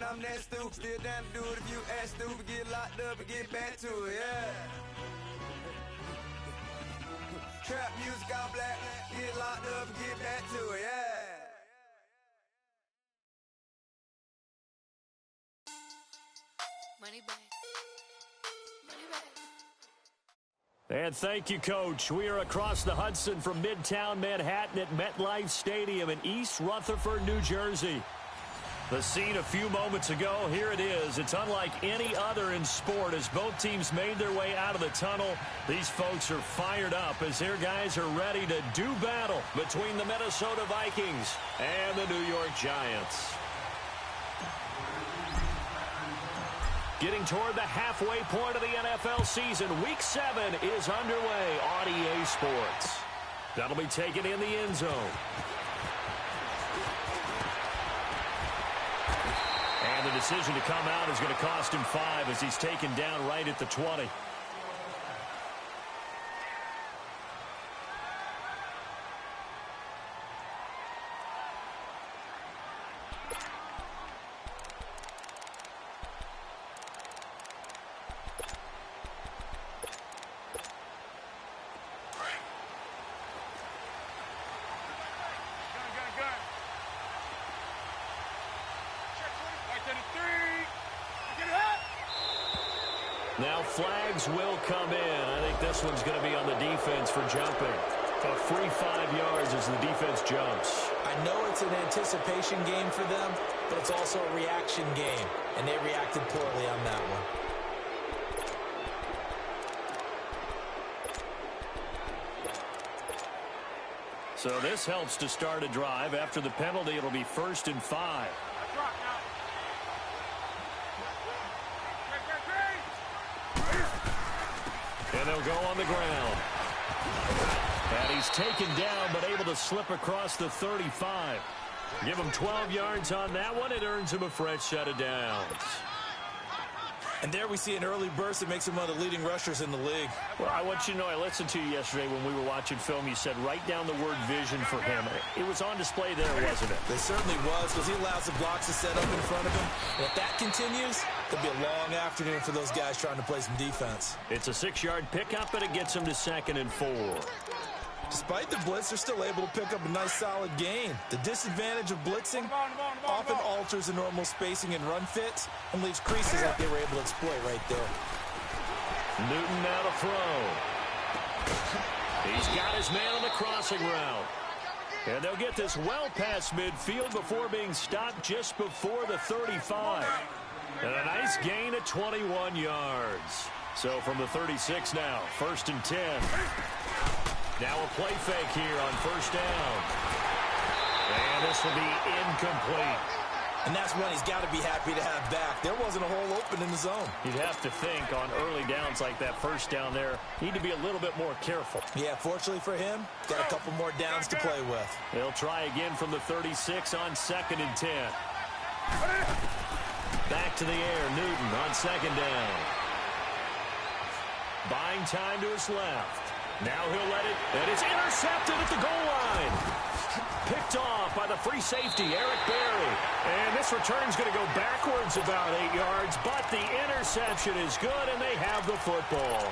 I'm that stupid, still down to do it if you act stupid. Get locked up and get back to it, yeah. Trap music all black, get locked up and get back to it, yeah. Money back. Money back. And thank you, Coach. We are across the Hudson from Midtown Manhattan at MetLife Stadium in East Rutherford, New Jersey. The scene a few moments ago, here it is. It's unlike any other in sport as both teams made their way out of the tunnel. These folks are fired up as their guys are ready to do battle between the Minnesota Vikings and the New York Giants. Getting toward the halfway point of the NFL season, Week 7 is underway on EA Sports. That'll be taken in the end zone. And the decision to come out is going to cost him 5 as he's taken down right at the 20. Now flags will come in. I think this one's going to be on the defense for jumping. A free 5 yards as the defense jumps. I know it's an anticipation game for them, but it's also a reaction game, and they reacted poorly on that one. So this helps to start a drive. After the penalty, it'll be 1st and 5. And they'll go on the ground. And he's taken down, but able to slip across the 35. Give him 12 yards on that one. It earns him a fresh set of downs. And there we see an early burst that makes him one of the leading rushers in the league. Well, I want you to know, I listened to you yesterday when we were watching film. You said write down the word vision for him. It was on display there, wasn't it? It certainly was, because he allows the blocks to set up in front of him. And if that continues, it'll be a long afternoon for those guys trying to play some defense. It's a 6-yard pickup, and it gets him to 2nd and 4. Despite the blitz, they're still able to pick up a nice, solid gain. The disadvantage of blitzing often alters the normal spacing and run fits and leaves creases like they were able to exploit right there. Newton now to throw. He's got his man on the crossing route. And they'll get this well past midfield before being stopped just before the 35. And a nice gain of 21 yards. So from the 36 now, 1st and 10. Now a play fake here on 1st down. And this will be incomplete. And that's one he's got to be happy to have back. There wasn't a hole open in the zone. You'd have to think on early downs like that 1st down there, need to be a little bit more careful. Yeah, fortunately for him, got a couple more downs to play with. They'll try again from the 36 on 2nd and 10. Back to the air, Newton on 2nd down. Buying time to his left. Now he'll let it, and it's intercepted at the goal line. Picked off by the free safety, Eric Berry. And this return's going to go backwards about 8 yards, but the interception is good, and they have the football.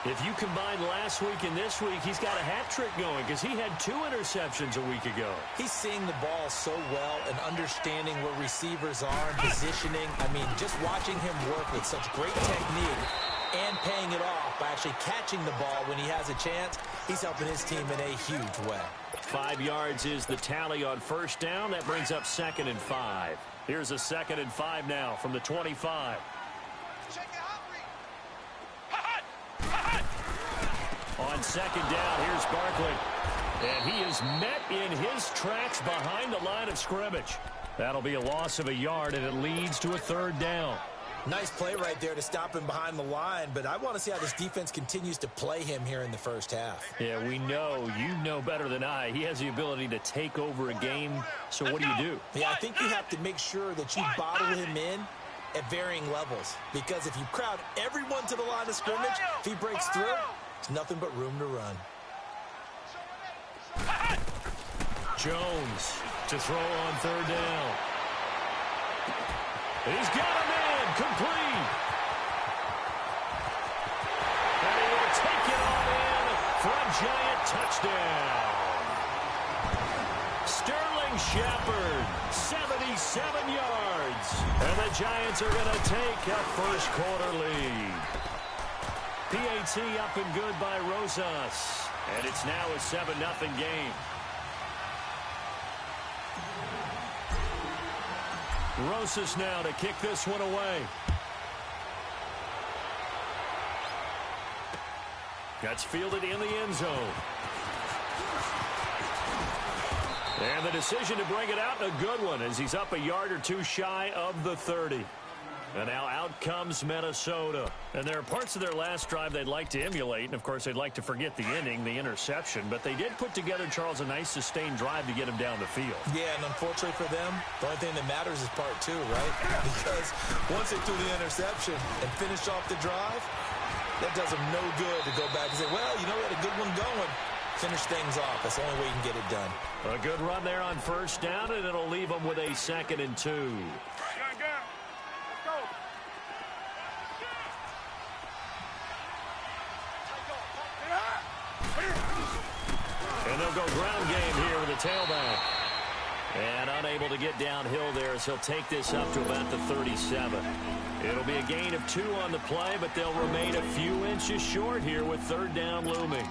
If you combine last week and this week, he's got a hat trick going because he had 2 interceptions a week ago. He's seeing the ball so well and understanding where receivers are and positioning. I mean, just watching him work with such great technique and paying it off by actually catching the ball when he has a chance, he's helping his team in a huge way. 5 yards is the tally on 1st down. That brings up 2nd and 5. Here's a 2nd and 5 now from the 25. On 2nd down, here's Barkley. And he is met in his tracks behind the line of scrimmage. That'll be a loss of a yard, and it leads to a 3rd down. Nice play right there to stop him behind the line, but I want to see how this defense continues to play him here in the 1st half. Yeah, we know. You know better than I. He has the ability to take over a game, so what do? Yeah, I think you have to make sure that you bottle him in at varying levels, because if you crowd everyone to the line of scrimmage, if he breaks through, there's nothing but room to run. Jones to throw on 3rd down. He's got him in. Complete. And he will take it all in for a giant touchdown. Sterling Shepard, 77 yards. And the Giants are going to take a first-quarter lead. PAT up and good by Rosas. And it's now a 7-0 game. Rosas now to kick this one away. That's fielded in the end zone. And the decision to bring it out, a good one, as he's up a yard or two shy of the 30. And now out comes Minnesota. And there are parts of their last drive they'd like to emulate. And, of course, they'd like to forget the inning, the interception. But they did put together, Charles, a nice sustained drive to get him down the field. Yeah, and unfortunately for them, the only thing that matters is part two, right? Because once they threw the interception and finished off the drive, that does them no good to go back and say, well, you know, we had a good one going. Finish things off. That's the only way you can get it done. A good run there on first down, and it'll leave them with a 2nd and 2. And they'll go ground game here with a tailback. And unable to get downhill there, so he'll take this up to about the 37. It'll be a gain of 2 on the play, but they'll remain a few inches short here with 3rd down looming.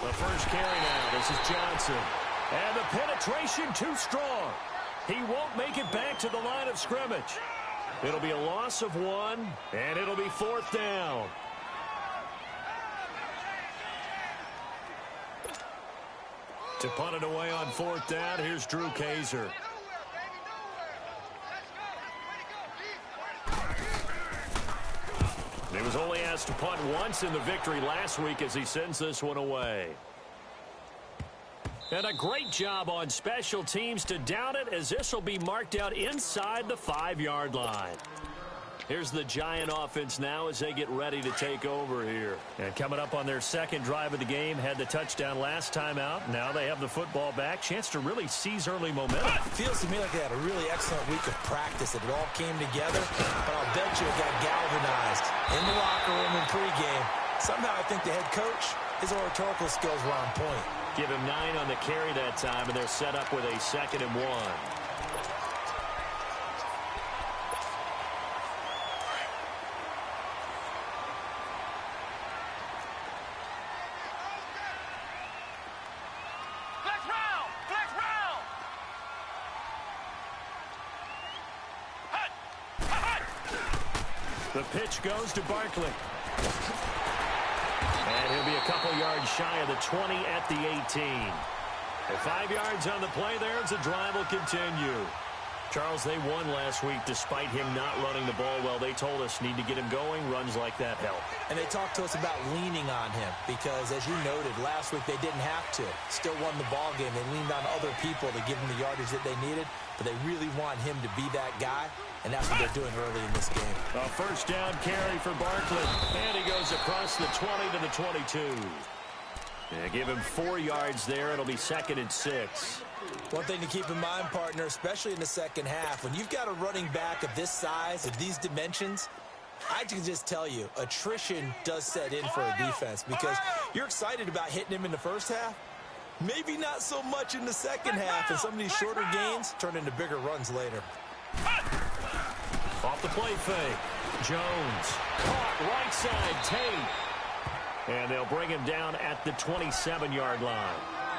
The first carry now. This is Johnson. And the penetration too strong. He won't make it back to the line of scrimmage. It'll be a loss of 1, and it'll be 4th down. To punt it away on 4th down, here's Drew Kaiser. He was only asked to punt once in the victory last week as he sends this one away. And a great job on special teams to down it, as this will be marked out inside the 5-yard line. Here's the Giant offense now as they get ready to take over here. And coming up on their 2nd drive of the game, had the touchdown last time out. Now they have the football back. Chance to really seize early momentum. Feels to me like they had a really excellent week of practice. It all came together, but I'll bet you it got galvanized in the locker room in pregame. Somehow I think the head coach, his oratorical skills were on point. Give him 9 on the carry that time, and they're set up with a 2nd and 1. The pitch goes to Barkley. And he'll be a couple yards shy of the 20 at the 18. At 5 yards on the play there, as the drive will continue. Charles, they won last week despite him not running the ball well. They told us need to get him going. Runs like that help. And they talked to us about leaning on him because, as you noted, last week they didn't have to. Still won the ball game. They leaned on other people to give them the yardage that they needed, but they really want him to be that guy, and that's what they're doing early in this game. A first down carry for Barkley, and he goes across the 20 to the 22. Yeah, give him 4 yards there. It'll be 2nd and 6. One thing to keep in mind, partner, especially in the second half, when you've got a running back of this size, of these dimensions, I can just tell you, attrition does set in for a defense because you're excited about hitting him in the first half. Maybe not so much in the second half, and some of these shorter gains turn into bigger runs later. Off the play fake. Jones caught right side, Tate. And they'll bring him down at the 27-yard line.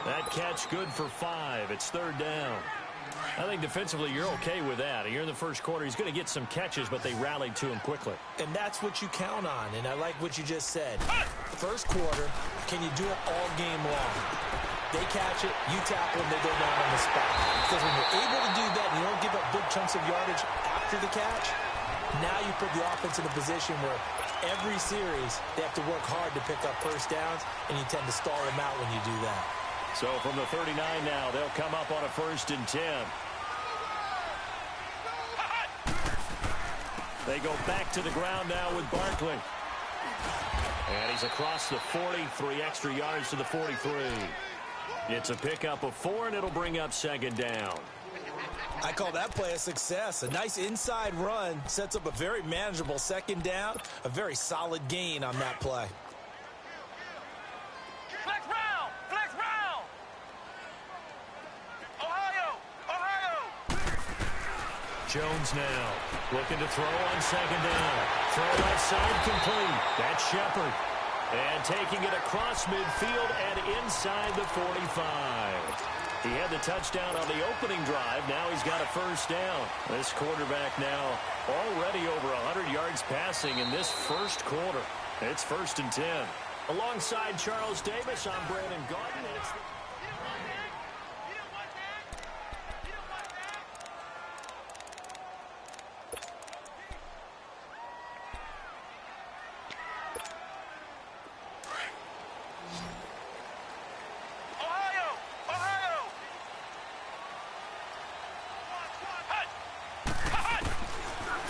That catch good for 5. It's 3rd down. I think defensively you're okay with that. Here in the first quarter, he's going to get some catches, but they rallied to him quickly. And that's what you count on, and I like what you just said. First quarter, can you do it all game long? They catch it, you tackle them, they go down on the spot. Because when you're able to do that and you don't give up big chunks of yardage after the catch, now you put the offense in a position where every series they have to work hard to pick up first downs, and you tend to stall them out when you do that. So from the 39 now, they'll come up on a 1st and 10. They go back to the ground now with Barkley. And he's across the 40, 3 extra yards to the 43. It's a pickup of 4, and it'll bring up second down. I call that play a success. A nice inside run sets up a very manageable second down, a very solid gain on that play. Flex round! Flex round! Ohio! Ohio! Jones now looking to throw on second down. Throw left side complete. That's Shepard. And taking it across midfield and inside the 45. He had the touchdown on the opening drive. Now he's got a first down. This quarterback now already over 100 yards passing in this first quarter. It's 1st and 10. Alongside Charles Davis, I'm Brandon Gordon. It's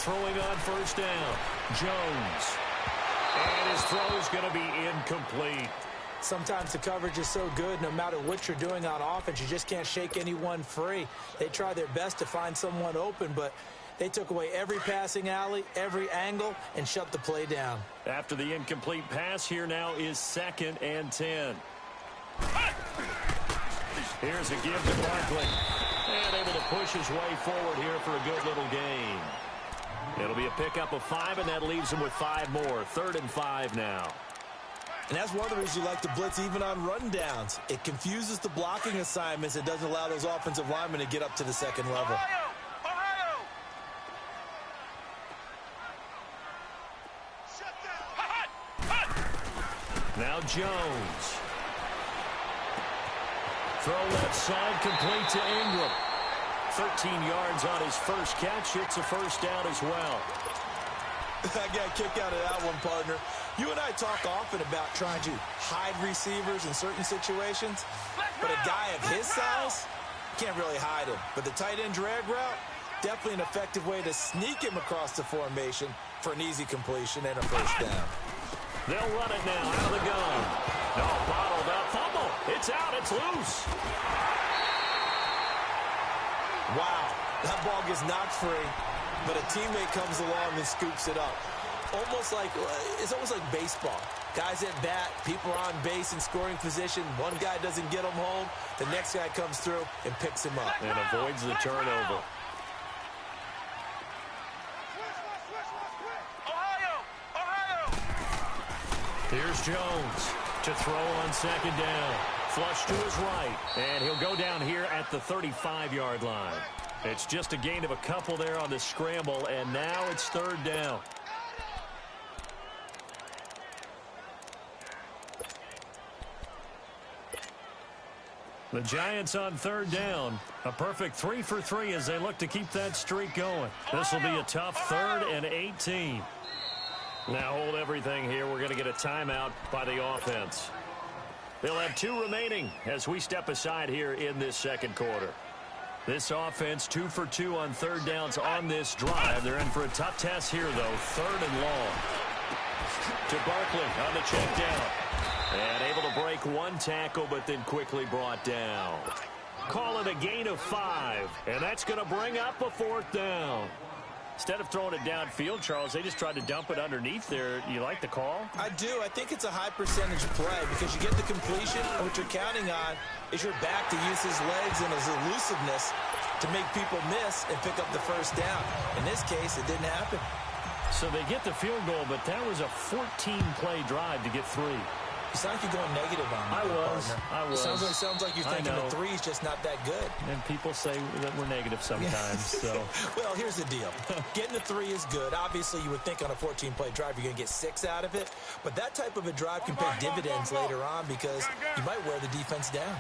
throwing on first down. Jones. And his throw is going to be incomplete. Sometimes the coverage is so good, no matter what you're doing on offense, you just can't shake anyone free. They try their best to find someone open, but they took away every passing alley, every angle, and shut the play down. After the incomplete pass, here now is 2nd and 10. Here's a give to Barkley. And able to push his way forward here for a good little gain. It'll be a pickup of 5, and that leaves him with 5 more. 3rd and 5 now. And that's one of the reasons you like to blitz even on rundowns. It confuses the blocking assignments. It doesn't allow those offensive linemen to get up to the second level. Ohio! Ohio! Shut down! Now Jones. Throw left side complete to Ingram. 13 yards on his first catch. It's a first down as well. I got a kick out of that one, partner. You and I talk often about trying to hide receivers in certain situations, but a guy of his size can't really hide him. But the tight end drag route, definitely an effective way to sneak him across the formation for an easy completion and a first down. They'll run it now out of the gun. No, bottled up. Fumble. It's out. It's loose. Wow, that ball gets knocked free, but a teammate comes along and scoops it up. It's almost like baseball. Guys at bat, people are on base in scoring position. One guy doesn't get him home. The next guy comes through and picks him up. And avoids the turnover. Ohio! Ohio! Here's Jones to throw on second down. Flush to his right, and he'll go down here at the 35-yard line. It's just a gain of a couple there on the scramble, and now it's 3rd down. The Giants on 3rd down. A perfect 3 for 3 as they look to keep that streak going. This will be a tough 3rd and 18. Now hold everything here. We're going to get a timeout by the offense. They'll have 2 remaining as we step aside here in this second quarter. This offense 2 for 2 on 3rd downs on this drive. They're in for a tough test here, though. 3rd and long. To Barkley on the check down. And able to break 1 tackle, but then quickly brought down. Call it a gain of 5, and that's going to bring up a 4th down. Instead of throwing it downfield, Charles, they just tried to dump it underneath there. You like the call? I do. I think it's a high percentage play because you get the completion, and what you're counting on is your back to use his legs and his elusiveness to make people miss and pick up the first down. In this case, it didn't happen. So they get the field goal, but that was a 14-play drive to get 3. You sound like you're going negative on me. I was. Sounds like you're thinking the 3's just not that good. And people say that we're negative sometimes. So. Well, here's the deal. Getting the 3 is good. Obviously, you would think on a 14-play drive you're going to get 6 out of it. But that type of a drive can pay dividends later on because you might wear the defense down.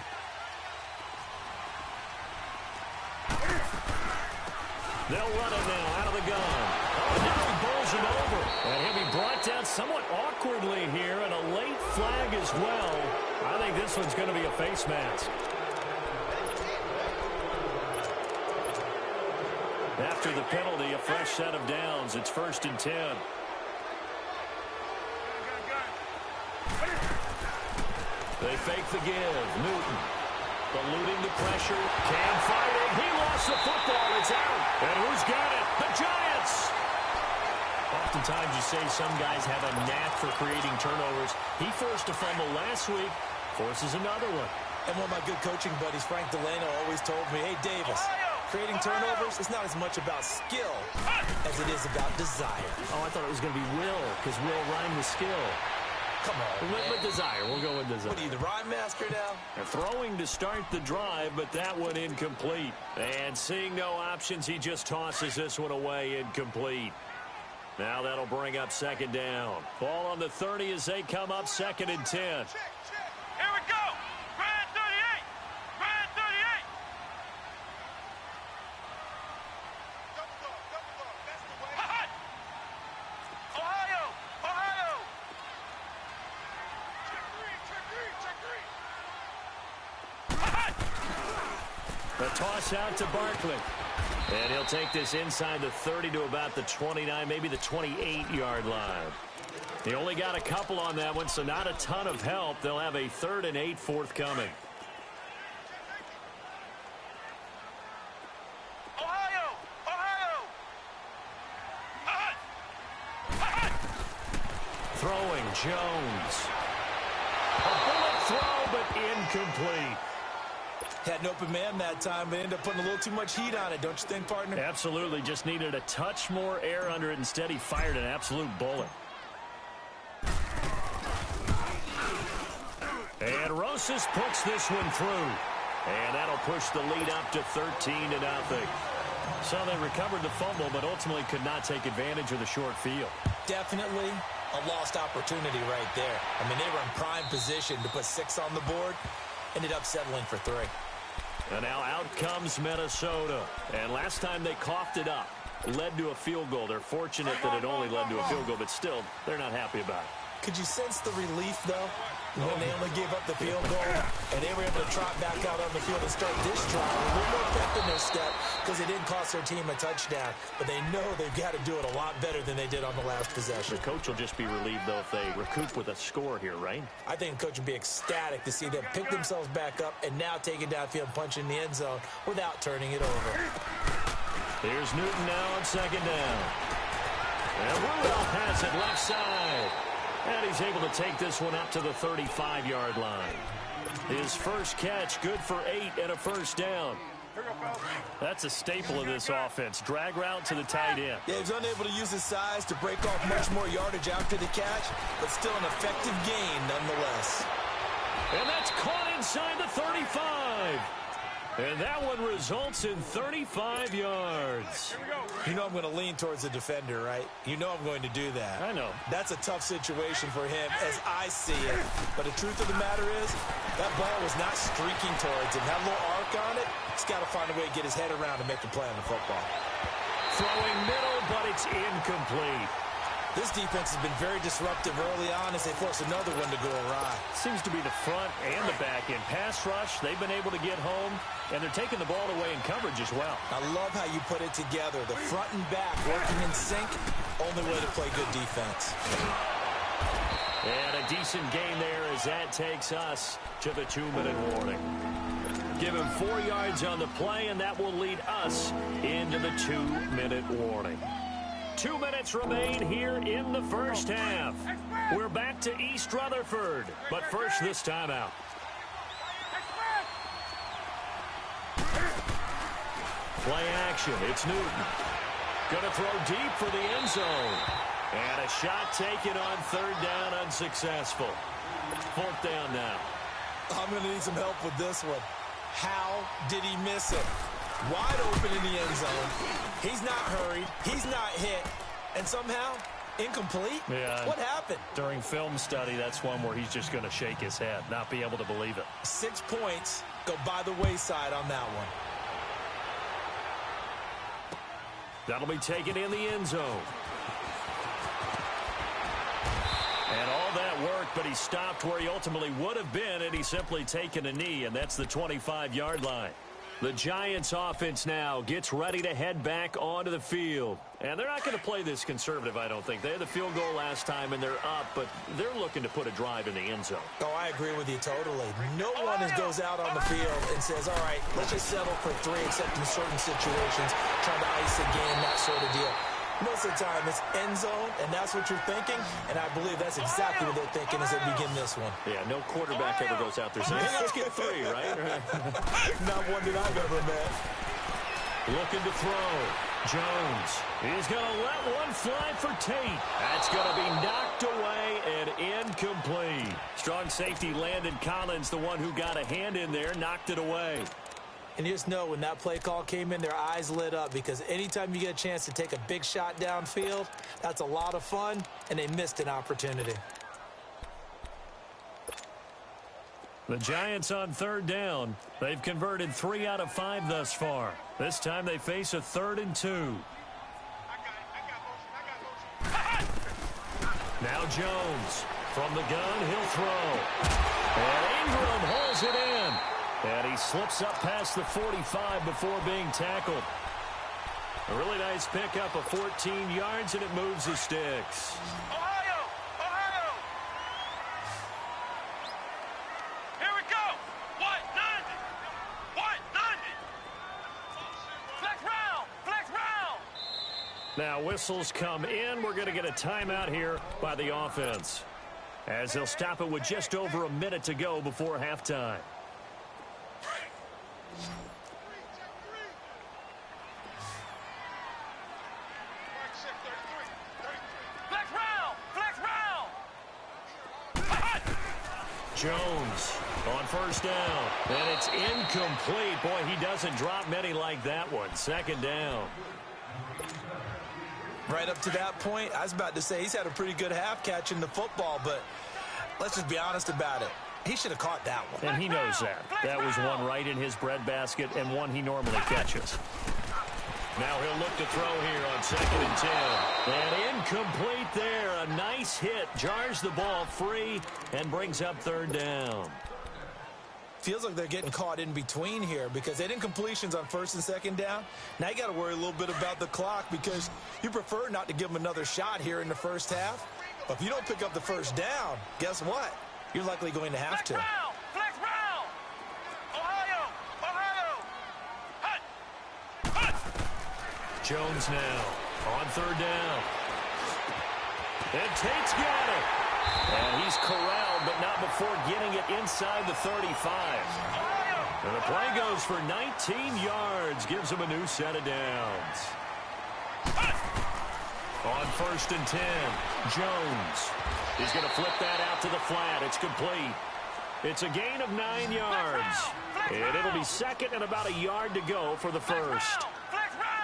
They'll run it now out of the gun. Oh, now he bowls him over. And he'll be brought down somewhat awkwardly here, and a late flag as well. I think this one's going to be a face mask. After the penalty, a fresh set of downs. It's 1st and 10. They fake the give. Newton eluding the pressure. Cam fighting. He lost the football. It's out. And who's got it? The Giants. Oftentimes you say some guys have a knack for creating turnovers. He forced a fumble last week. Forces another one. And one of my good coaching buddies, Frank Delano, always told me, hey, Davis, creating turnovers is not as much about skill as it is about desire. Oh, I thought it was going to be will, because will rhyme with skill. Come on, With desire. We'll go with desire. What are you, the rhyme master now? They're throwing to start the drive, but that one incomplete. And seeing no options, he just tosses this one away incomplete. Now that'll bring up second down. Ball on the 30 as they come up 2nd and 10. Here we go. Red 38. Red 38. Double dog. That's the way. Hot. Ohio. Ohio. Check green. The toss out to Barkley. And he'll take this inside the 30 to about the 29, maybe the 28-yard line. He only got a couple on that one, so not a ton of help. They'll have a 3rd and 8 forthcoming. Ohio. Ohio. Hot. Throwing, Jones. A bullet throw, but incomplete. Had an open man that time, but ended up putting a little too much heat on it, don't you think, partner? Absolutely. Just needed a touch more air under it. Instead, he fired an absolute bullet. And Rosas puts this one through. And that'll push the lead up to 13-0. So they recovered the fumble, but ultimately could not take advantage of the short field. Definitely a lost opportunity right there. I mean, they were in prime position to put 6 on the board. Ended up settling for 3. And now out comes Minnesota. And last time they coughed it up, led to a field goal. They're fortunate that it only led to a field goal, but still, they're not happy about it. Could you sense the relief, though, when they only gave up the field goal and they were able to trot back out on the field and start this drive with a little more pep in their step because it didn't cost their team a touchdown, but they know they've got to do it a lot better than they did on the last possession. The coach will just be relieved, though, if they recoup with a score here, right? I think the coach would be ecstatic to see them pick themselves back up and now take it downfield and punch in the end zone without turning it over. Here's Newton now on 2nd down. And Rudolph has it left side. And he's able to take this one up to the 35-yard line. His first catch, good for 8 and a first down. That's a staple of this offense. Drag route to the tight end. Yeah, he's unable to use his size to break off much more yardage after the catch, but still an effective gain nonetheless. And that's caught inside the 35. And that one results in 35 yards. You know I'm going to lean towards the defender, right? You know I'm going to do that. I know. That's a tough situation for him as I see it. But the truth of the matter is, that ball was not streaking towards him. That little arc on it, he's got to find a way to get his head around to make a play on the football. Throwing middle, but it's incomplete. This defense has been very disruptive early on as they force another one to go awry. Seems to be the front and the back end. Pass rush, they've been able to get home, and they're taking the ball away in coverage as well. I love how you put it together. The front and back working in sync, only way to play good defense. And a decent gain there as that takes us to the 2-minute warning. Give him 4 yards on the play, and that will lead us into the 2-minute warning. 2 minutes remain here in the first half. We're back to East Rutherford, but first this timeout. Play action, it's Newton. Gonna throw deep for the end zone. And a shot taken on 3rd down, unsuccessful. 4th down now. I'm gonna need some help with this one. How did he miss it? Wide open in the end zone. He's not hurried. He's not hit. And somehow, incomplete? Yeah. What happened? During film study, that's one where he's just going to shake his head, not be able to believe it. 6 points go by the wayside on that one. That'll be taken in the end zone. And all that work, but he stopped where he ultimately would have been, and he's simply taken a knee, and that's the 25-yard line. The Giants offense now gets ready to head back onto the field. And they're not going to play this conservative, I don't think. They had the field goal last time, and they're up, but they're looking to put a drive in the end zone. Oh, I agree with you totally. No one goes out on the field and says, all right, let's just settle for 3, except in certain situations, trying to ice a game, that sort of deal. Most of the time, it's end zone, and that's what you're thinking, and I believe that's exactly what they're thinking as they begin this one. Yeah, no quarterback ever goes out there saying, hey, let's get 3, right? Not one that I've ever met. Looking to throw. Jones. He's going to let one fly for Tate. That's going to be knocked away and incomplete. Strong safety Landon Collins, the one who got a hand in there, knocked it away. And you just know when that play call came in, their eyes lit up, because anytime you get a chance to take a big shot downfield, that's a lot of fun, and they missed an opportunity. The Giants on 3rd down. They've converted 3 out of 5 thus far. This time they face a 3rd and 2. Now Jones. From the gun, he'll throw. And Ingram holds it in. And he slips up past the 45 before being tackled. A really nice pickup of 14 yards, and it moves the sticks. Ohio! Ohio! Here we go! What? Dundee! What? Dundee! Flex round! Flex round! Now whistles come in. We're going to get a timeout here by the offense, as they'll stop it with just over a minute to go before halftime. Jones on 1st down, and it's incomplete. Boy, he doesn't drop many like that one. 2nd down. Right up to that point, I was about to say he's had a pretty good half catching the football, but let's just be honest about it. He should have caught that one. And he knows that. That was one right in his breadbasket and one he normally catches. Now he'll look to throw here on 2nd and 10. And incomplete there. A nice hit. Jars the ball free and brings up 3rd down. Feels like they're getting caught in between here, because they did incompletions on 1st and 2nd down. Now you got to worry a little bit about the clock, because you prefer not to give them another shot here in the first half. But if you don't pick up the 1st down, guess what? You're likely going to have to. Flex round! Ohio! Ohio! Hut! Hut! Jones now on 3rd down. And Tate's got it. And he's corralled, but not before getting it inside the 35. And the play goes for 19 yards. Gives him a new set of downs. On 1st and 10, Jones. He's going to flip that out to the flat. It's complete. It's a gain of 9 yards. And it'll be 2nd and about a yard to go for the 1st.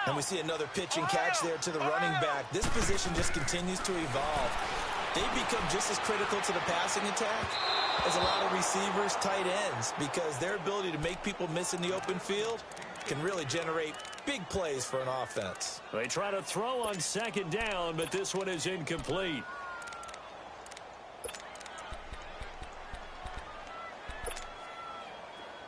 And we see another pitch and catch there to the running back. This position just continues to evolve. They've become just as critical to the passing attack as a lot of receivers, tight ends, because their ability to make people miss in the open field can really generate big plays for an offense. They try to throw on 2nd down, but this one is incomplete.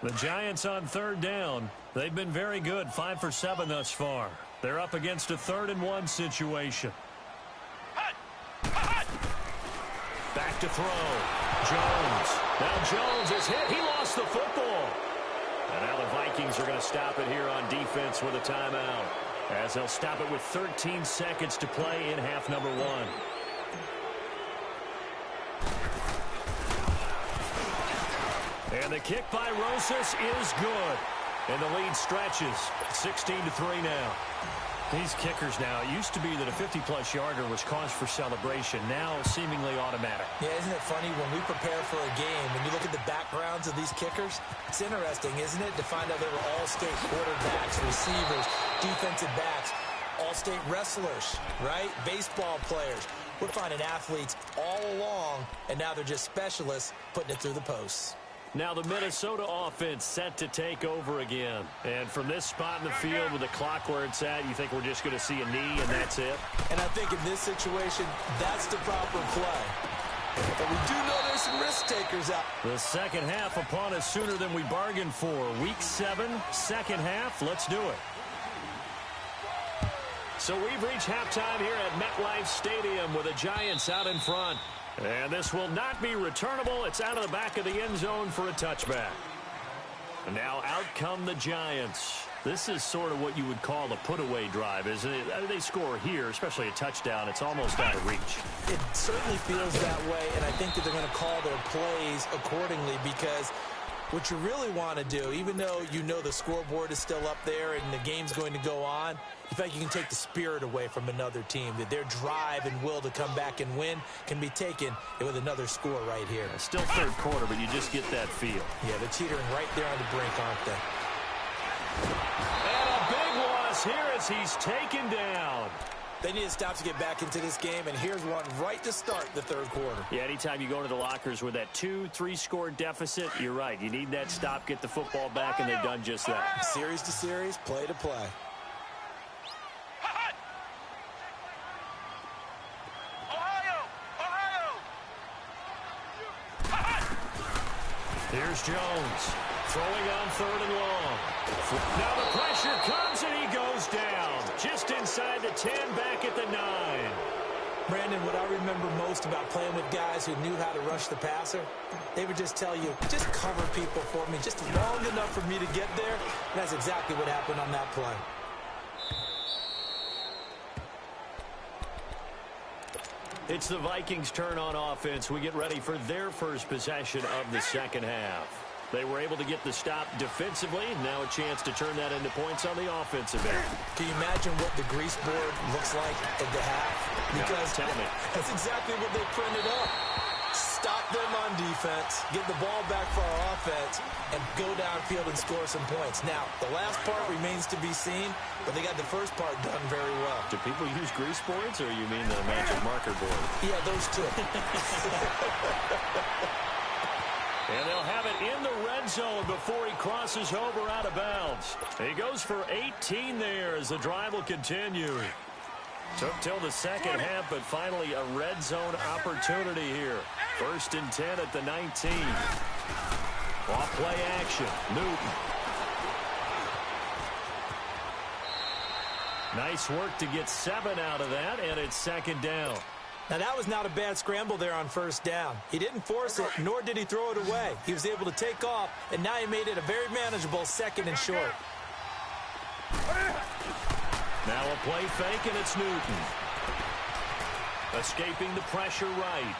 The Giants on 3rd down. They've been very good, 5 for 7 thus far. They're up against a 3rd and 1 situation. Back to throw. Jones. Now Jones is hit. He lost the football. And now the Vikings are going to stop it here on defense with a timeout, as they'll stop it with 13 seconds to play in half number 1. And the kick by Rosas is good. And the lead stretches. 16-3 now. These kickers now, it used to be that a 50-plus yarder was cause for celebration. Now seemingly automatic. Yeah, isn't it funny when we prepare for a game, when you look at the backgrounds of these kickers, it's interesting, isn't it, to find out they were all-state quarterbacks, receivers, defensive backs, all-state wrestlers, right? Baseball players. We're finding athletes all along, and now they're just specialists putting it through the posts. Now the Minnesota offense set to take over again. And from this spot in the field with the clock where it's at, you think we're just going to see a knee and that's it? And I think in this situation, that's the proper play. But we do know there's some risk takers out. The second half upon us sooner than we bargained for. Week 7, second half. Let's do it. So we've reached halftime here at MetLife Stadium with the Giants out in front. And this will not be returnable. It's out of the back of the end zone for a touchback. And now out come the Giants. This is sort of what you would call a put-away drive, isn't it? I mean, they score here, especially a touchdown. It's almost out of reach. It certainly feels that way, and I think that they're going to call their plays accordingly because what you really want to do, even though you know the scoreboard is still up there and the game's going to go on, in fact, you can take the spirit away from another team, that their drive and will to come back and win can be taken with another score right here. Still third quarter, but you just get that feel. Yeah, they're teetering right there on the brink, aren't they? And a big loss here as he's taken down. They need to stop to get back into this game, and here's one right to start the third quarter. Yeah, anytime you go into the lockers with that 2-3 score deficit, you're right. You need that stop, get the football back, and they've done just that. Series to series, play to play. Here's Jones, throwing on third and long. Now the pressure comes and he goes down. Just inside the 10, back at the 9. Brandon, what I remember most about playing with guys who knew how to rush the passer, they would just tell you, just cover people for me, just long enough for me to get there. And that's exactly what happened on that play. It's the Vikings' turn on offense. We get ready for their first possession of the second half. They were able to get the stop defensively. Now a chance to turn that into points on the offensive end. Can you imagine what the grease board looks like at the half? Because tell me. That's exactly what they printed up. Stop them on defense, get the ball back for our offense, and go downfield and score some points. Now, the last part remains to be seen, but they got the first part done very well. Do people use grease boards, or you mean the magic marker board? Yeah, those two. And they'll have it in the red zone before he crosses over out of bounds. He goes for 18 there as the drive will continue. Took till the second half, but finally a red zone opportunity here. 1st and 10 at the 19. Off play action. Newton. Nice work to get 7 out of that, and it's second down. Now, that was not a bad scramble there on first down. He didn't force it, nor did he throw it away. He was able to take off, and now he made it a very manageable 2nd and short. Now a play fake, and it's Newton. Escaping the pressure right.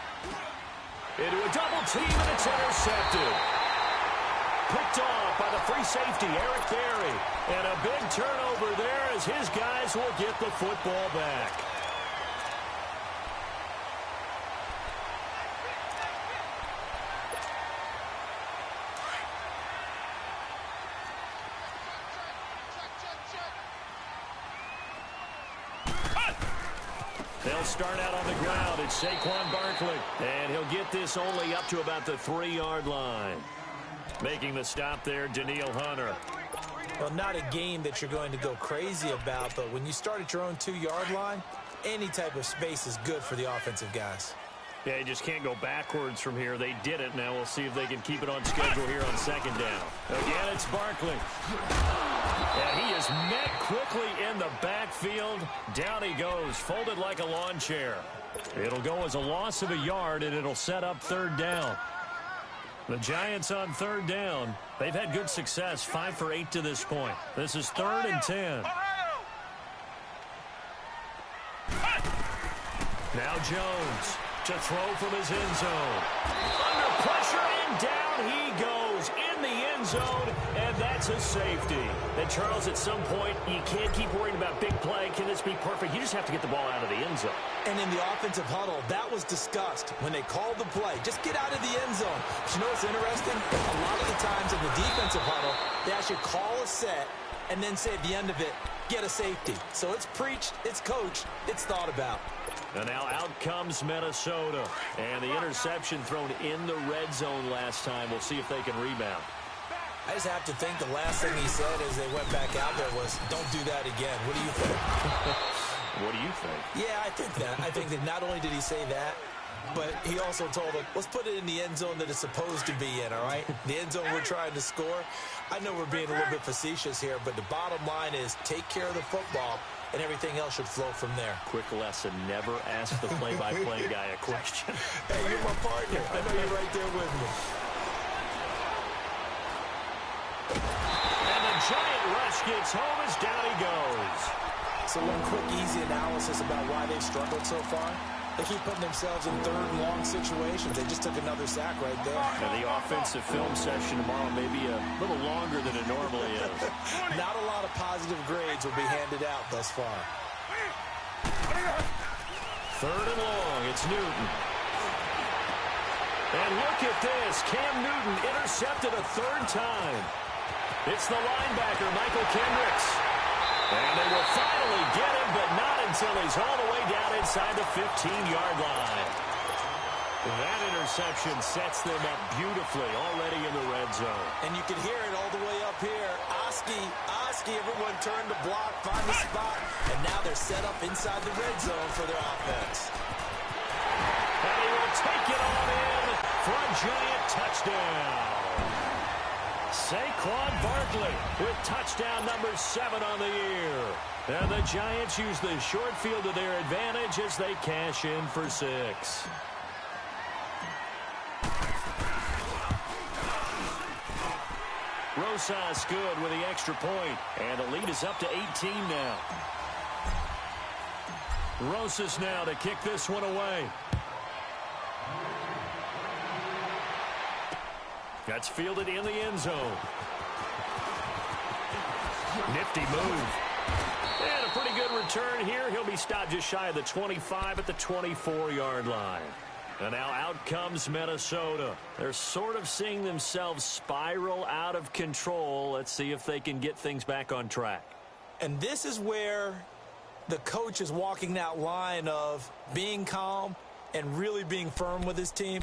Into a double team, and it's intercepted. Picked off by the free safety, Eric Berry. And a big turnover there as his guys will get the football back. They'll start out on the ground. It's Saquon Barkley. And he'll get this only up to about the 3-yard line. Making the stop there, Danielle Hunter. Well, not a game that you're going to go crazy about, but when you start at your own 2-yard line, any type of space is good for the offensive guys. Yeah, you just can't go backwards from here. They did it. Now we'll see if they can keep it on schedule here on second down. Again, it's Barkley. And he is met quickly in the backfield. Down he goes, folded like a lawn chair. It'll go as a loss of a yard, and it'll set up 3rd down. The Giants on 3rd down. They've had good success, 5 for 8 to this point. This is 3rd and 10. Now Jones to throw from his end zone. Under pressure, and down he goes in the end zone, and that's a safety. And Charles, at some point, you can't keep worrying about big play. Can this be perfect? You just have to get the ball out of the end zone. And in the offensive huddle, that was discussed when they called the play. Just get out of the end zone. But you know what's interesting? A lot of the times in the defensive huddle, they actually call a set and then say at the end of it, get a safety. So it's preached, it's coached, it's thought about. And now out comes Minnesota. And the interception thrown in the red zone last time. We'll see if they can rebound. I just have to think the last thing he said as they went back out there was, don't do that again. What do you think? What do you think? Yeah, I think that. I think that not only did he say that, but he also told them, let's put it in the end zone that it's supposed to be in, all right? The end zone we're trying to score. I know we're being a little bit facetious here, but the bottom line is take care of the football, and everything else should flow from there. Quick lesson, never ask the play-by-play guy a question. Hey, you're my partner. I know you're right there with me. And the giant rush gets home as down he goes. So one quick, easy analysis about why they've struggled so far. They keep putting themselves in third and long situations. They just took another sack right there. And the offensive film session tomorrow may be a little longer than it normally is. Not a lot of positive grades will be handed out thus far. Third and long, it's Newton. And look at this. Cam Newton intercepted a third time. It's the linebacker, Michael Kendricks. And they will finally get him, but not until he's all the way down inside the 15-yard line. That interception sets them up beautifully already in the red zone. And you can hear it all the way up here. Oski, everyone turned to block, find the spot, and now they're set up inside the red zone for their offense. And he will take it on in for a giant touchdown. Saquon Barkley with touchdown number 7 on the year. And the Giants use the short field to their advantage as they cash in for 6. Rosas good with the extra point. And the lead is up to 18 now. Rosas now to kick this one away. That's fielded in the end zone. Nifty move. And a pretty good return here. He'll be stopped just shy of the 25 at the 24-yard line. And now out comes Minnesota. They're sort of seeing themselves spiral out of control. Let's see if they can get things back on track. And this is where the coach is walking that line of being calm and really being firm with his team.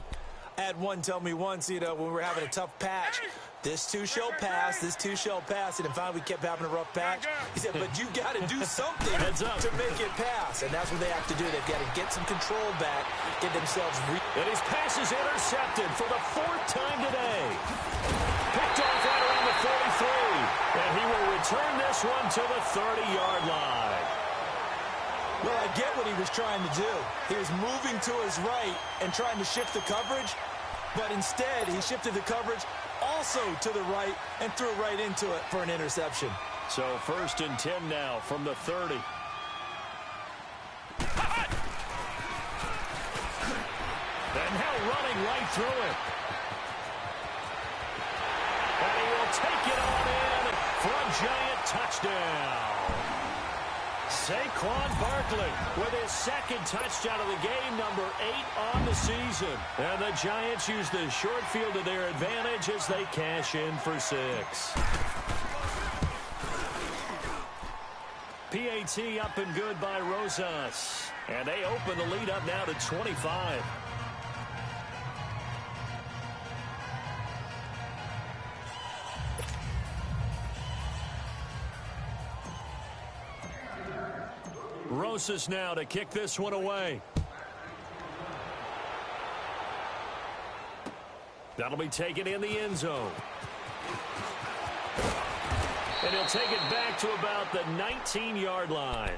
I had one tell me once, when we were having a tough patch, this too shall pass, this too shall pass. And finally we kept having a rough patch. He said, but you got to do something to make it pass. And that's what they have to do. They've got to get some control back, get themselves and his pass is intercepted for the 4th time today. Picked off right around the 43. And he will return this one to the 30-yard line. Well, I get what he was trying to do. He was moving to his right and trying to shift the coverage, but instead he shifted the coverage also to the right and threw right into it for an interception. So 1st and 10 now from the 30. And now running right through it. And he will take it on in for a giant touchdown. Saquon Barkley with his 2nd touchdown of the game, number 8 on the season. And the Giants use the short field to their advantage as they cash in for 6. PAT up and good by Rosas. And they open the lead up now to 25. Rosas now to kick this one away. That'll be taken in the end zone. And he'll take it back to about the 19-yard line.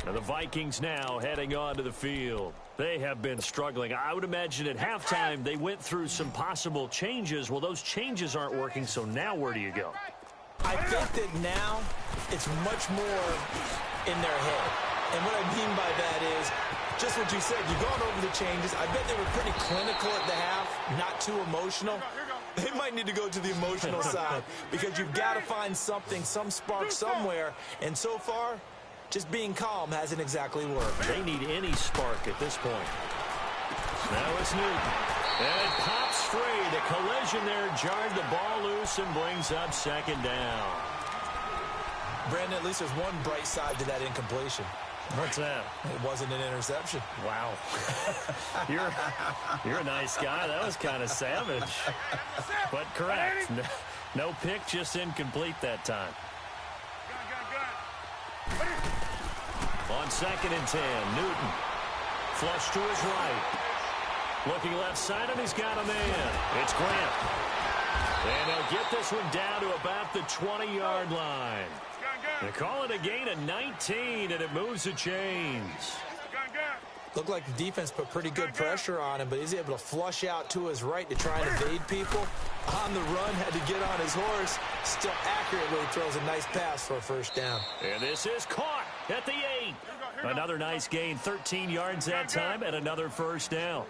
And the Vikings now heading onto the field. They have been struggling. I would imagine at halftime they went through some possible changes. Well, those changes aren't working, so now where do you go? I think that now it's much more in their head. And what I mean by that is just what you said. You've gone over the changes. I bet they were pretty clinical at the half, not too emotional. They might need to go to the emotional side because you've got to find something, some spark somewhere. And so far, just being calm hasn't exactly worked. They need any spark at this point. Now it's Newton. And it pops free. The collision there jarred the ball loose and brings up 2nd down. Brandon, at least there's one bright side to that incompletion. What's that? It wasn't an interception. Wow. You're a nice guy. That was kind of savage. But correct. No pick, just incomplete that time. On 2nd and 10, Newton. Flush to his right. Looking left side, and he's got a man. It's Grant. And they'll get this one down to about the 20-yard line. They call it a gain of 19, and it moves the chains. Looked like the defense put pretty good pressure on him, but he's able to flush out to his right to try and evade people. On the run, had to get on his horse. Still accurately throws a nice pass for a first down. And this is caught at the 8. Another nice gain, 13 yards that time, and another first down.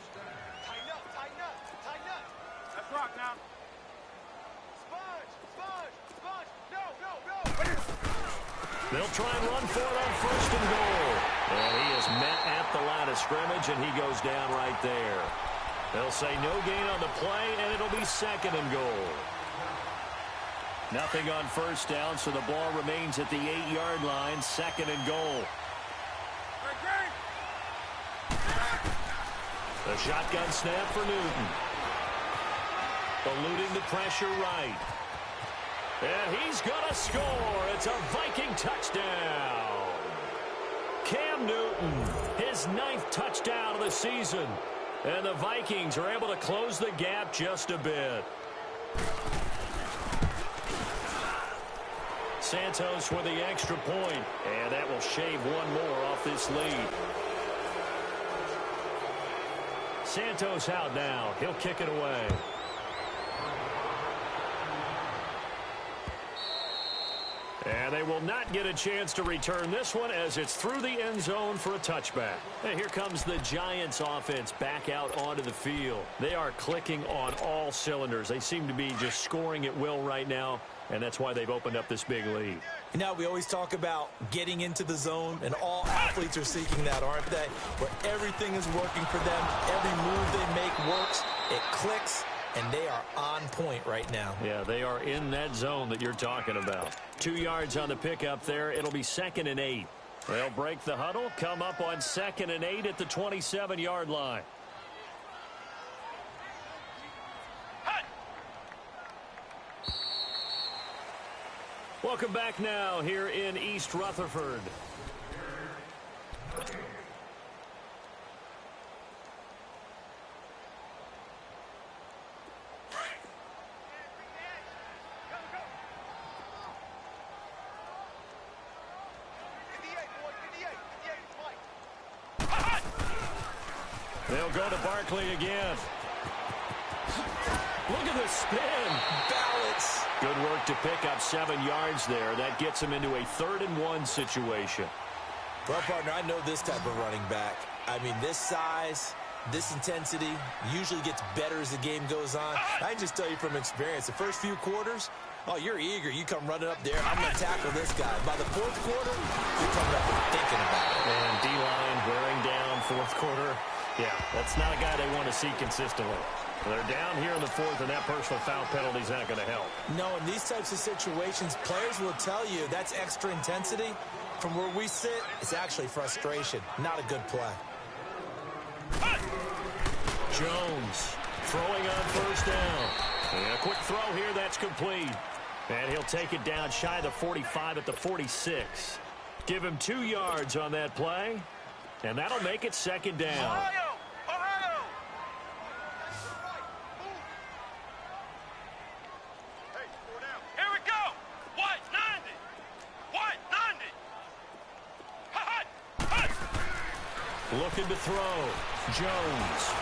Tighten up, tighten up, tighten up. Let's rock now. Sponge. No. They'll try and run for it on first and goal. And he is met at the line of scrimmage, and he goes down right there. They'll say no gain on the play, and it'll be second and goal. Nothing on first down, so the ball remains at the 8-yard line, second and goal. The shotgun snap for Newton. Eluding the pressure right. And he's going to score. It's a Viking touchdown. Cam Newton, his 9th touchdown of the season. And the Vikings are able to close the gap just a bit. Santos with the extra point. And that will shave one more off this lead. Santos out now. He'll kick it away. And they will not get a chance to return this one as it's through the end zone for a touchback. And here comes the Giants offense back out onto the field. They are clicking on all cylinders. They seem to be just scoring at will right now, and that's why they've opened up this big lead. You know, we always talk about getting into the zone, and all athletes are seeking that, aren't they? Where everything is working for them. Every move they make works. It clicks. And they are on point right now. Yeah, they are in that zone that you're talking about. 2 yards on the pickup there. It'll be second and 8. They'll break the huddle, come up on second and 8 at the 27-yard line. Welcome back now here in East Rutherford. They'll go to Barkley again. Look at the spin. Balance. Good work to pick up 7 yards there. That gets him into a 3rd and 1 situation. Well, partner, I know this type of running back. I mean, this size, this intensity usually gets better as the game goes on. I can just tell you from experience, the first few quarters, oh, you're eager. You come running up there. I'm going to tackle this guy. By the 4th quarter, you're coming up and thinking about it. And D-line wearing down 4th quarter. Yeah, that's not a guy they want to see consistently. They're down here in the 4th, and that personal foul penalty is not going to help. No, in these types of situations, players will tell you that's extra intensity. From where we sit, it's actually frustration. Not a good play. Jones throwing on first down. And a quick throw here, that's complete. And he'll take it down shy of the 45 at the 46. Give him 2 yards on that play. And that'll make it second down. Ohio! Hey, 4 down. Here we go! What? 90! What? 90! Looking to throw. Jones.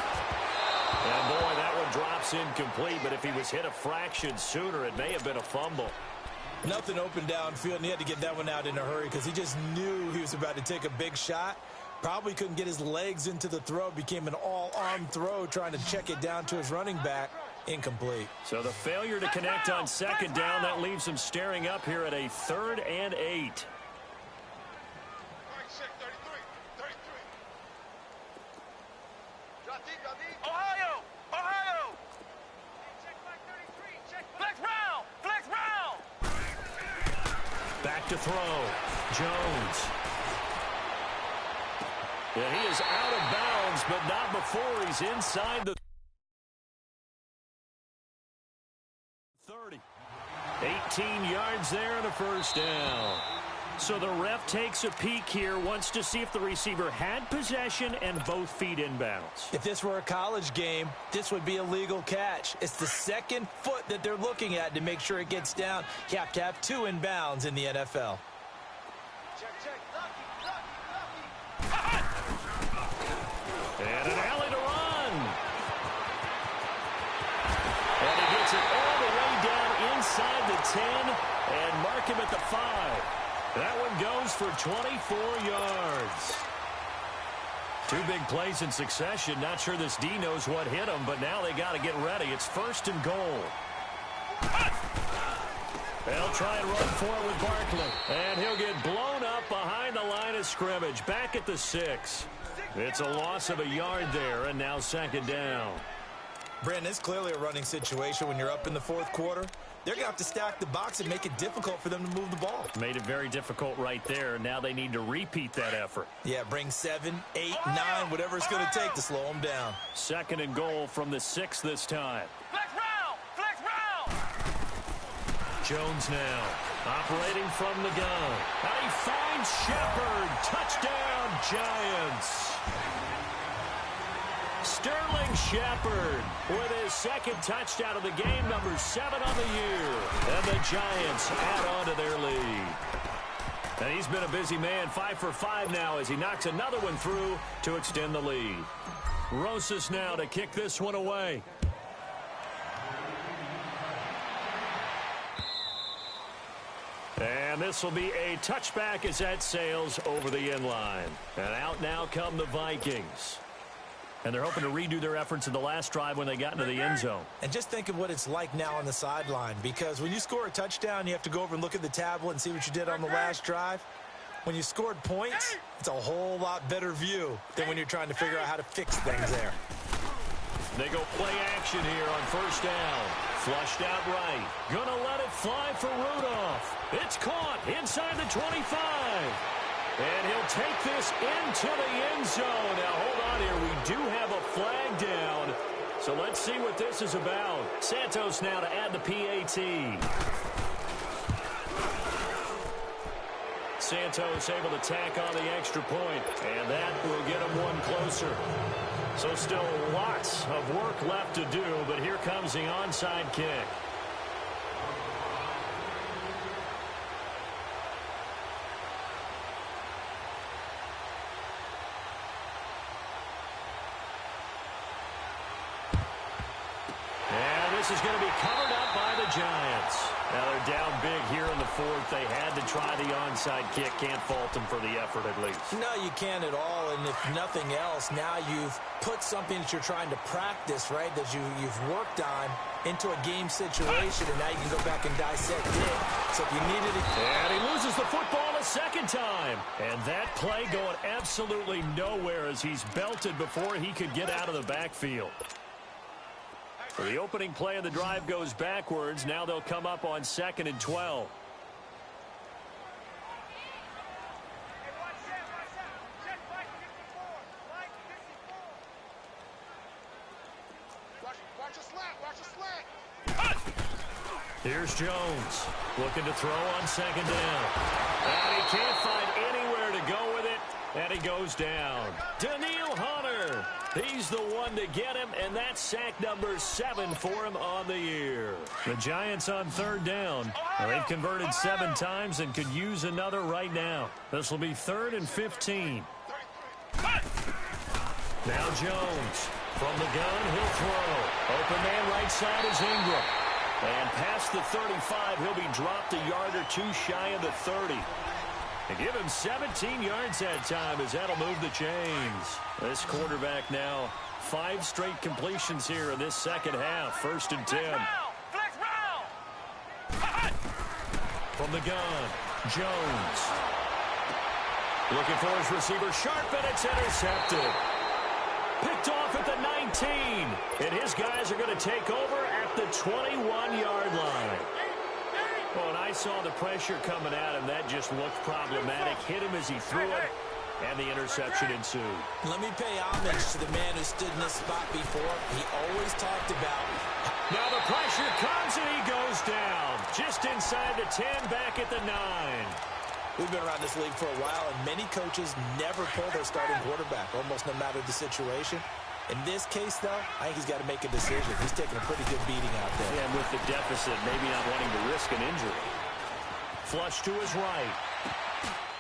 And boy, that one drops incomplete, but if he was hit a fraction sooner, it may have been a fumble. Nothing open downfield, and he had to get that one out in a hurry because he just knew he was about to take a big shot. Probably couldn't get his legs into the throw. Became an all-arm throw trying to check it down to his running back. Incomplete. So the failure to connect on second down, that leaves him staring up here at a 3rd and 8. Ohio! Flex round! Back to throw. Jones. Yeah, he is out of bounds, but not before he's inside the 30. 18 yards there and a first down. So the ref takes a peek here, wants to see if the receiver had possession and both feet inbounds. If this were a college game, this would be a legal catch. It's the second foot that they're looking at to make sure it gets down. You have to have 2 inbounds in the NFL. And an alley to run. And he gets it all the way down inside the 10 and mark him at the 5. That one goes for 24 yards. 2 big plays in succession. Not sure this D knows what hit him, but now they got to get ready. It's 1st and goal. They'll try and run for it with Barkley. And he'll get blown up behind the line of scrimmage. Back at the 6. It's a loss of a yard there, and now 2nd down. Brandon, it's clearly a running situation when you're up in the 4th quarter. They're going to have to stack the box and make it difficult for them to move the ball. Made it very difficult right there. Now they need to repeat that effort. Yeah, bring 7, 8, 9, whatever it's going to take to slow them down. 2nd and goal from the 6 this time. Flex round! Flex round! Jones now operating from the gun. And he finds Shepard. Touchdown, Giants. Sterling Shepard with his 2nd touchdown of the game, number 7 on the year. And the Giants add on to their lead. And he's been a busy man, 5 for 5 now as he knocks another one through to extend the lead. Rosas now to kick this one away. And this will be a touchback as that sails over the end line. And out now come the Vikings. And they're hoping to redo their efforts in the last drive when they got into the end zone. And just think of what it's like now on the sideline, because when you score a touchdown, you have to go over and look at the tablet and see what you did on the last drive. When you scored points, it's a whole lot better view than when you're trying to figure out how to fix things there. They go play action here on 1st down. Flushed out right. Gonna let it fly for Rudolph. It's caught inside the 25. And he'll take this into the end zone. Now, hold on here. We do have a flag down. So let's see what this is about. Santos now to add the PAT. Santos able to tack on the extra point. And that will get him one closer. So still lots of work left to do. But here comes the onside kick. This is going to be covered up by the Giants. Now they're down big here in the 4th. They had to try the onside kick. Can't fault them for the effort at least. No, you can't at all. And if nothing else, now you've put something that you're trying to practice, right, that you've worked on into a game situation, and now you can go back and dissect it. So if you needed it. And he loses the football a 2nd time. And that play going absolutely nowhere as he's belted before he could get out of the backfield. So the opening play of the drive goes backwards. Now they'll come up on 2nd and 12. Here's Jones looking to throw on 2nd down. And he can't find anywhere to go with it. And he goes down. Daniil Hunter. He's the one to get him, and that's sack number 7 for him on the year. The Giants on 3rd down. Now, they've converted 7 times and could use another right now. This will be 3rd and 15. Now Jones from the gun, he'll throw. Open man right side is Ingram. And past the 35, he'll be dropped a yard or 2 shy of the 30. And give him 17 yards that time as that'll move the chains. This quarterback now 5 straight completions here in this 2nd half. 1st and 10. From the gun, Jones. Looking for his receiver, Sharp, and it's intercepted. Picked off at the 19. And his guys are going to take over at the 21-yard line. Well, and I saw the pressure coming at him. That just looked problematic. Hit him as he threw it, and the interception ensued. Let me pay homage to the man who stood in this spot before. He always talked about. Now the pressure comes, and he goes down. Just inside the 10, back at the 9. We've been around this league for a while, and many coaches never pull their starting quarterback, almost no matter the situation. In this case, though, I think he's got to make a decision. He's taking a pretty good beating out there. Yeah, and with the deficit, maybe not wanting to risk an injury. Flush to his right.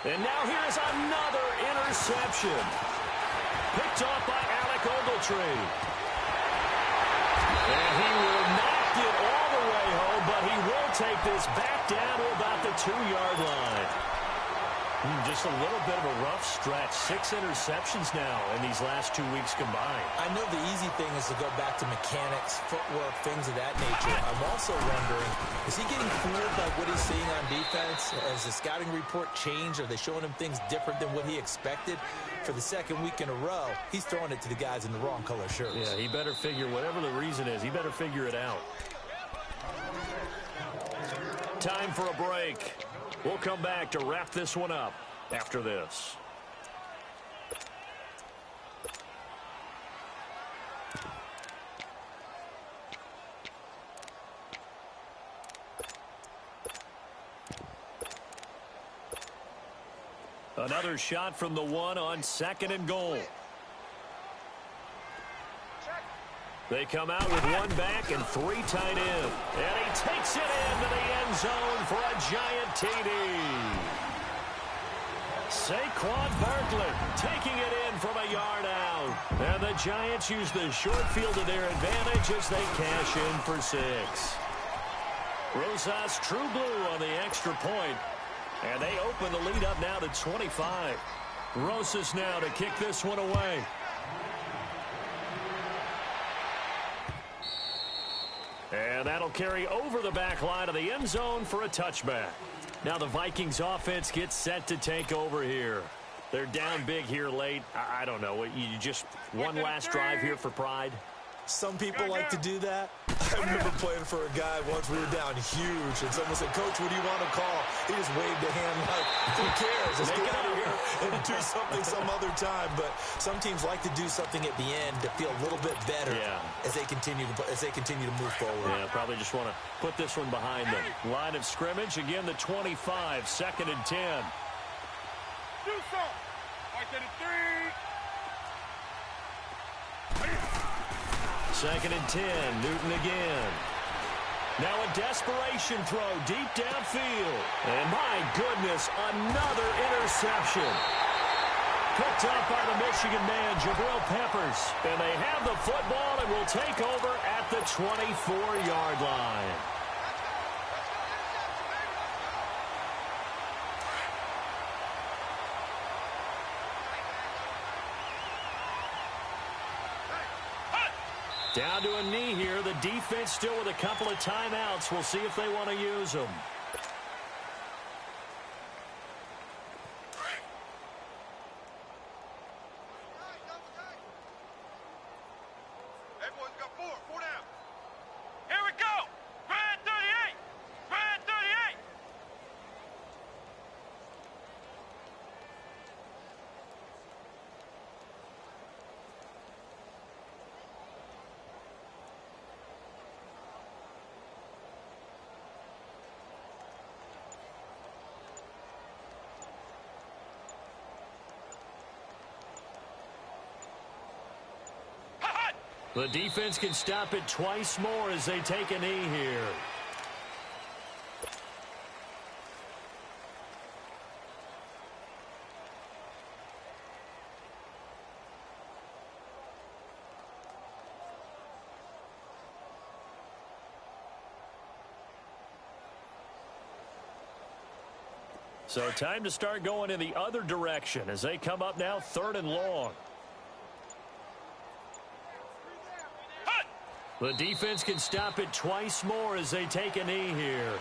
And now here's another interception. Picked off by Alec Ogletree. And he will not get all the way home, but he will take this back down to about the 2-yard line. Just a little bit of a rough stretch. 6 interceptions now in these last 2 weeks combined. I know the easy thing is to go back to mechanics, footwork, things of that nature. I'm also wondering, is he getting fooled by what he's seeing on defense? Has the scouting report changed? Are they showing him things different than what he expected? For the second week in a row, he's throwing it to the guys in the wrong color shirts. Yeah, he better figure, whatever the reason is, he better figure it out. Time for a break. We'll come back to wrap this one up after this. Another shot from the 1 on 2nd and goal. They come out with 1 back and 3 tight end. And he takes it into the end zone for a giant TD. Saquon Barkley taking it in from a yard out. And the Giants use the short field to their advantage as they cash in for 6. Rosas true blue on the extra point. And they open the lead up now to 25. Rosas now to kick this one away. And that'll carry over the back line of the end zone for a touchback. Now the Vikings offense gets set to take over here. They're down big here late. I don't know. You just one last drive here for pride? Some people like to do that. I remember playing for a guy once. We were down huge, and someone said, "Coach, what do you want to call?" He just waved a hand like, "Who cares? Let's get out of here and do something some other time." But some teams like to do something at the end to feel a little bit better as they continue to move forward. Yeah, probably just want to put this one behind them. Line of scrimmage again. The 25, 2nd and 10. Do something. Right to the 3. 2nd and 10, Newton again. Now a desperation throw deep downfield. And my goodness, another interception. Picked up by the Michigan man, Jabril Peppers. And they have the football and will take over at the 24-yard line. Down to a knee here. The defense still with a couple of timeouts. We'll see if they want to use them. Everyone's got 4 down. Here we go. Grand 38. Grand 38. The defense can stop it twice more as they take a knee here. So time to start going in the other direction as they come up now 3rd and long. The defense can stop it twice more as they take a knee here.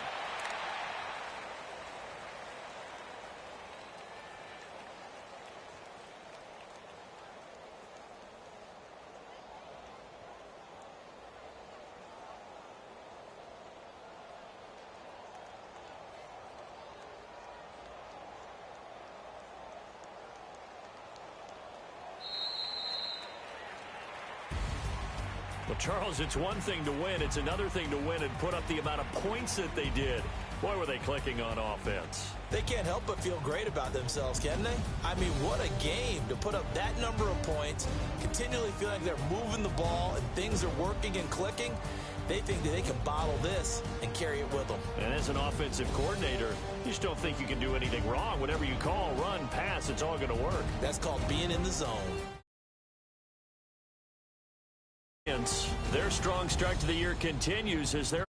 Well, Charles, it's one thing to win. It's another thing to win and put up the amount of points that they did. Boy, were they clicking on offense. They can't help but feel great about themselves, can they? I mean, what a game to put up that number of points, continually feeling like they're moving the ball and things are working and clicking. They think that they can bottle this and carry it with them. And as an offensive coordinator, you just don't think you can do anything wrong. Whatever you call, run, pass, it's all going to work. That's called being in the zone. Their strong start to the year continues as they're